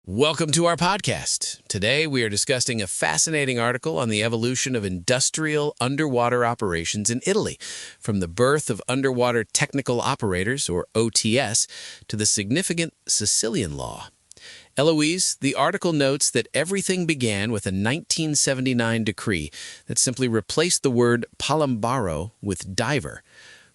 Welcome to our podcast. Today, we are discussing a fascinating article on the evolution of industrial underwater operations in Italy, from the birth of underwater technical operators, or OTS, to the significant Sicilian law. Eloise, the article notes that everything began with a 1979 decree that simply replaced the word palambaro with diver.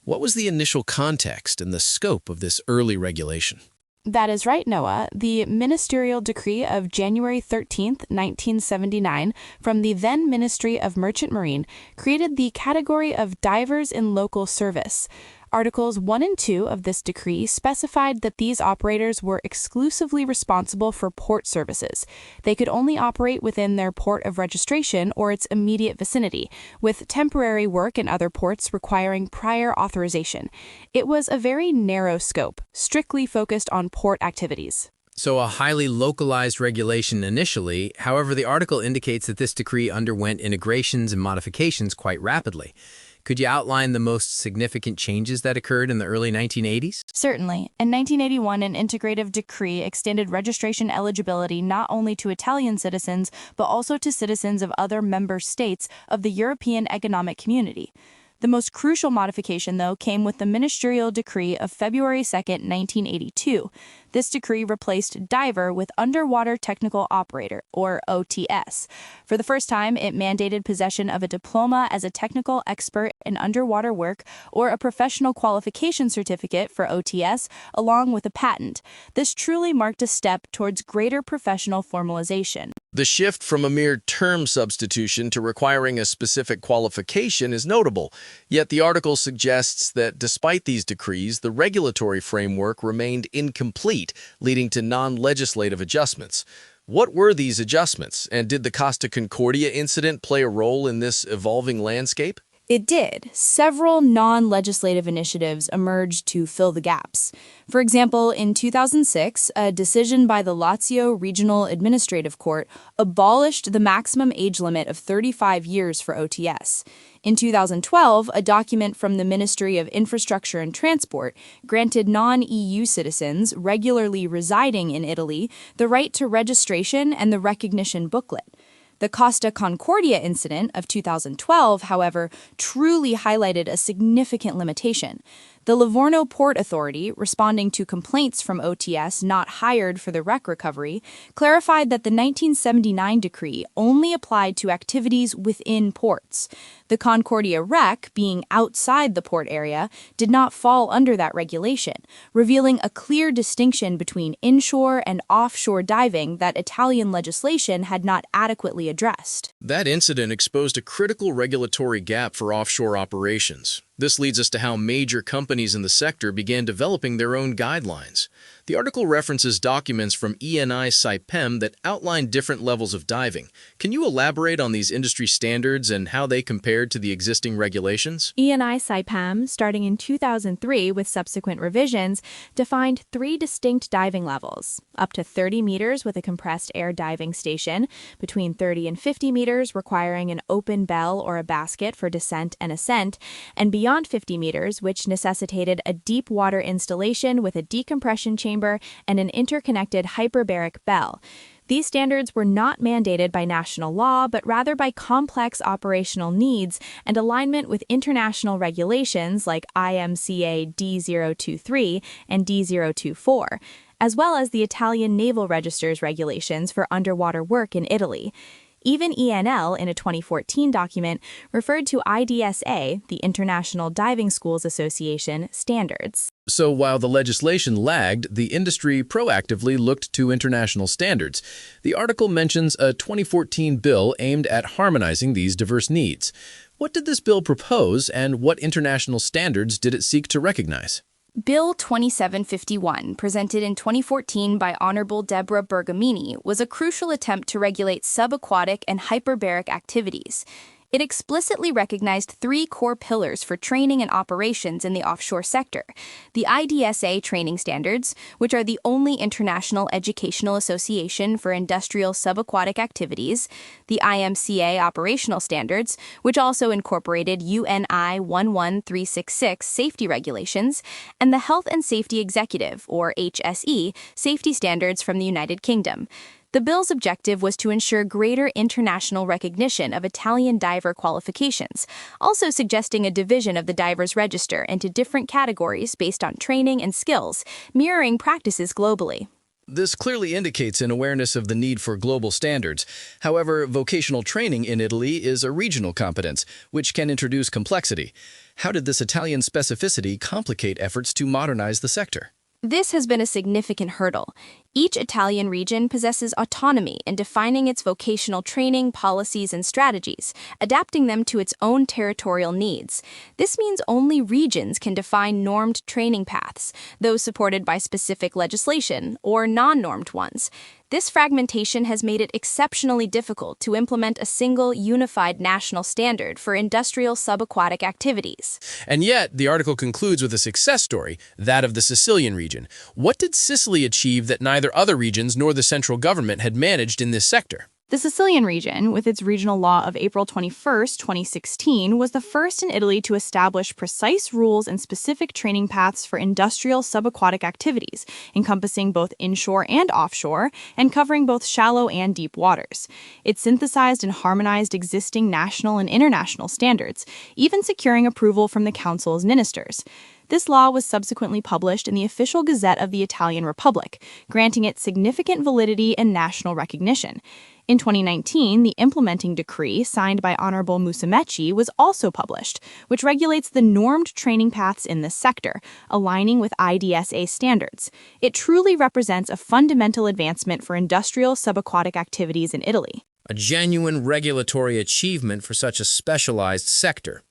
What was the initial context and the scope of this early regulation? That is right, Noah. The ministerial decree of January 13, 1979, from the then Ministry of Merchant Marine, created the category of divers in local service. Articles 1 and 2 of this decree specified that these operators were exclusively responsible for port services. They could only operate within their port of registration or its immediate vicinity, with temporary work in other ports requiring prior authorization. It was a very narrow scope, strictly focused on port activities. So a highly localized regulation initially. However, the article indicates that this decree underwent integrations and modifications quite rapidly. Could you outline the most significant changes that occurred in the early 1980s? Certainly. In 1981, an integrative decree extended registration eligibility not only to Italian citizens, but also to citizens of other member states of the European Economic Community. The most crucial modification, though, came with the ministerial decree of February 2, 1982. This decree replaced diver with underwater technical operator, or OTS. For the first time, it mandated possession of a diploma as a technical expert in underwater work or a professional qualification certificate for OTS, along with a patent. This truly marked a step towards greater professional formalization. The shift from a mere term substitution to requiring a specific qualification is notable, yet the article suggests that despite these decrees, the regulatory framework remained incomplete, leading to non-legislative adjustments. What were these adjustments, and did the Costa Concordia incident play a role in this evolving landscape? It did. Several non-legislative initiatives emerged to fill the gaps. For example, in 2006, a decision by the Lazio Regional Administrative Court abolished the maximum age limit of 35 years for OTS. In 2012, a document from the Ministry of Infrastructure and Transport granted non-EU citizens regularly residing in Italy the right to registration and the recognition booklet. The Costa Concordia incident of 2012, however, truly highlighted a significant limitation. The Livorno Port Authority, responding to complaints from OTS not hired for the wreck recovery, clarified that the 1979 decree only applied to activities within ports. The Concordia wreck, being outside the port area, did not fall under that regulation, revealing a clear distinction between inshore and offshore diving that Italian legislation had not adequately addressed. That incident exposed a critical regulatory gap for offshore operations. This leads us to how major companies in the sector began developing their own guidelines. The article references documents from ENI Saipem that outline different levels of diving. Can you elaborate on these industry standards and how they compared to the existing regulations? ENI Saipem, starting in 2003 with subsequent revisions, defined 3 distinct diving levels: up to 30 meters with a compressed air diving station, between 30 and 50 meters requiring an open bell or a basket for descent and ascent, and beyond 50 meters, which necessitated a deep water installation with a decompression chamber and an interconnected hyperbaric bell. These standards were not mandated by national law, but rather by complex operational needs and alignment with international regulations like IMCA D023 and D024, as well as the Italian Naval Register's regulations for underwater work in Italy. Even ENL, in a 2014 document, referred to IDSA, the International Diving Schools Association, standards. So while the legislation lagged, the industry proactively looked to international standards. The article mentions a 2014 bill aimed at harmonizing these diverse needs. What did this bill propose, and what international standards did it seek to recognize? Bill 2751, presented in 2014 by Honorable Deborah Bergamini, was a crucial attempt to regulate subaquatic and hyperbaric activities. It explicitly recognized three core pillars for training and operations in the offshore sector: the IDSA training standards, which are the only international educational association for industrial subaquatic activities; the IMCA operational standards, which also incorporated UNI 11366 safety regulations; and the Health and Safety Executive, or HSE, safety standards from the United Kingdom. The bill's objective was to ensure greater international recognition of Italian diver qualifications, also suggesting a division of the divers register into different categories based on training and skills, mirroring practices globally. This clearly indicates an awareness of the need for global standards. However, vocational training in Italy is a regional competence, which can introduce complexity. How did this Italian specificity complicate efforts to modernize the sector? This has been a significant hurdle. Each Italian region possesses autonomy in defining its vocational training policies and strategies, adapting them to its own territorial needs. This means only regions can define normed training paths, those supported by specific legislation, or non-normed ones. This fragmentation has made it exceptionally difficult to implement a single, unified national standard for industrial subaquatic activities. And yet, the article concludes with a success story, that of the Sicilian region. What did Sicily achieve that neither other regions nor the central government had managed in this sector? The Sicilian region, with its regional law of April 21, 2016, was the first in Italy to establish precise rules and specific training paths for industrial subaquatic activities, encompassing both inshore and offshore, and covering both shallow and deep waters. It synthesized and harmonized existing national and international standards, even securing approval from the Council's ministers. This law was subsequently published in the Official Gazette of the Italian Republic, granting it significant validity and national recognition. In 2019, the implementing decree, signed by Honorable Musumeci, was also published, which regulates the normed training paths in this sector, aligning with IDSA standards. It truly represents a fundamental advancement for industrial subaquatic activities in Italy. A genuine regulatory achievement for such a specialized sector.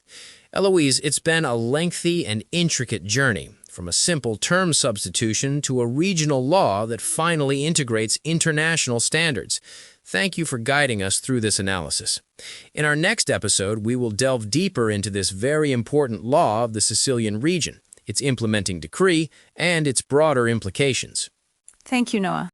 Eloise, it's been a lengthy and intricate journey, from a simple term substitution to a regional law that finally integrates international standards. Thank you for guiding us through this analysis. In our next episode, we will delve deeper into this very important law of the Sicilian region, its implementing decree, and its broader implications. Thank you, Noah.